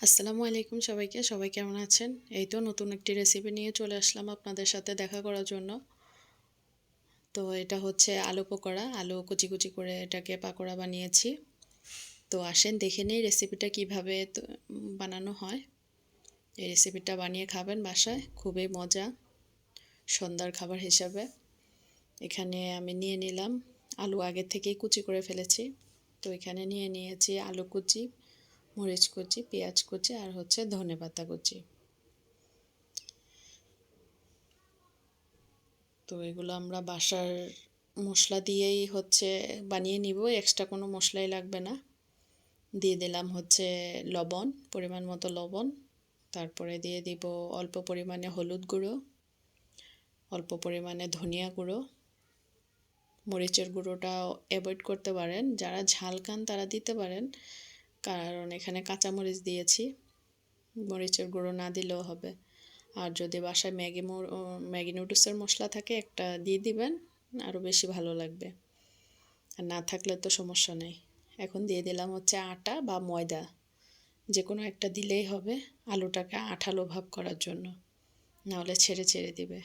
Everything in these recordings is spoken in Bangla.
আসসালামু আলাইকুম সবাইকে। সবাই কেমন আছেন? এই তো নতুন একটি রেসিপি নিয়ে চলে আসলাম আপনাদের সাথে দেখা করার জন্য। তো এটা হচ্ছে আলু পকোড়া। আলু কুচি, কুচি করে এটাকে পাকোড়া বানিয়েছি। তো আসেন দেখে নেই রেসিপিটা কিভাবে বানানো হয়। এই রেসিপিটা বানিয়ে খাবেন বাসায়। খুবই মজা, সন্ধ্যার খাবার হিসাবে। এখানে আমি নিয়ে নিলাম আলু আগের থেকেই কুচি করে ফেলেছি। তো এখানে নিয়ে নিয়েছি আলু কুচি, মরিচ কুচি, পেঁয়াজ কুচি আর হচ্ছে ধনেপাতা কুচি। তো এগুলো আমরা বাসার মশলা দিয়েই হচ্ছে বানিয়ে নিব, এক্সট্রা কোনো মশলাই লাগবে না। দিয়ে দিলাম হচ্ছে লবণ, পরিমাণ মতো লবণ। তারপরে দিয়ে দিব অল্প পরিমাণে হলুদ গুঁড়ো, অল্প পরিমাণে ধনিয়া গুঁড়ো। মরিচের গুঁড়োটা অ্যাভয়েড করতে পারেন, যারা ঝাল খান তারা দিতে পারেন, কারণ এখানে কাঁচা মরিচ দিয়েছি। মরিচের গুঁড়ো না দিলেও হবে। আর যদি বাসায় ম্যাগি নুডলসের মশলা থাকে একটা দিয়ে দিবেন, আরও বেশি ভালো লাগবে। আর না থাকলে তো সমস্যা নেই। এখন দিয়ে দিলাম হচ্ছে আটা বা ময়দা, যে কোনো একটা দিলেই হবে আলুটাকে আঠালো ভাব করার জন্য, নাহলে ছেড়ে ছেড়ে দিবে।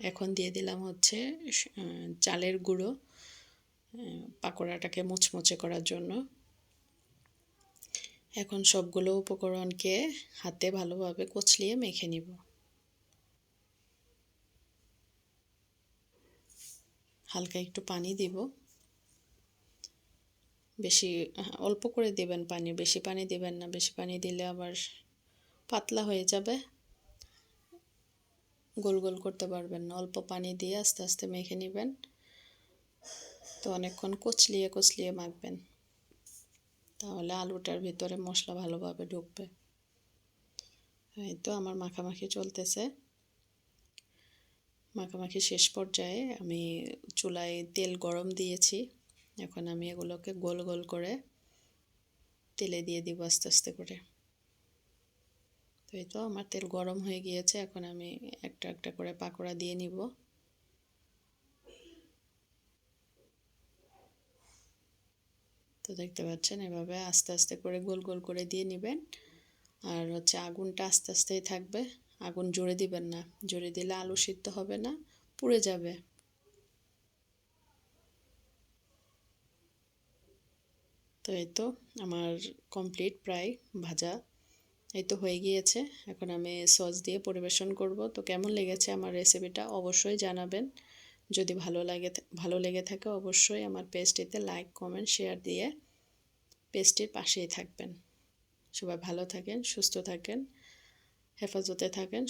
এখন দিয়ে দিলাম হচ্ছে চালের গুঁড়ো, পাকোড়াটাকে মুচমুচে করার জন্য। এখন সবগুলো উপকরণকে হাতে ভালোভাবে কচলিয়ে মেখে নিব। হালকা একটু পানি দিব, বেশি অল্প করে দিবেন পানি, বেশি পানি দিবেন না। বেশি পানি দিলে আবার পাতলা হয়ে যাবে, গোল গোল করতে পারবেন না। অল্প পানি দিয়ে আস্তে আস্তে মেখে নেবেন। তো অনেকক্ষণ কচলিয়ে কচলিয়ে মাখবেন, তাহলে আলুটার ভিতরে মশলা ভালোভাবে ঢুকবে। এই তো আমার মাখামাখি চলতেছে। মাখামাখি শেষ পর্যায়ে আমি চুলায় তেল গরম দিয়েছি। এখন আমি এগুলোকে গোল গোল করে তেলে দিয়ে দিব আস্তে আস্তে করে। তো এই তো আমার তেল গরম হয়ে গিয়েছে। এখন আমি একটা একটা করে পাকোড়া দিয়ে নিব। তো দেখতে পাচ্ছেন এভাবে আস্তে আস্তে করে গোল গোল করে দিয়ে নেবেন। আর হচ্ছে আগুনটা আস্তে আস্তেই থাকবে, আগুন জোরে দিবেন না। জোরে দিলে আলু সিদ্ধ হবে না, পুড়ে যাবে। তো এই তো আমার কমপ্লিট প্রায় ভাজা। এই তো হয়ে গিয়েছে। এখন আমি সস দিয়ে পরিবেশন করব। তো কেমন লেগেছে আমার রেসিপিটা অবশ্যই জানাবেন। যদি ভালো লেগে থাকে অবশ্যই আমার পেজটিতে লাইক, কমেন্ট, শেয়ার দিয়ে পেজটির পাশেই থাকবেন। সবাই ভালো থাকেন, সুস্থ থাকেন, হেফাজতে থাকেন।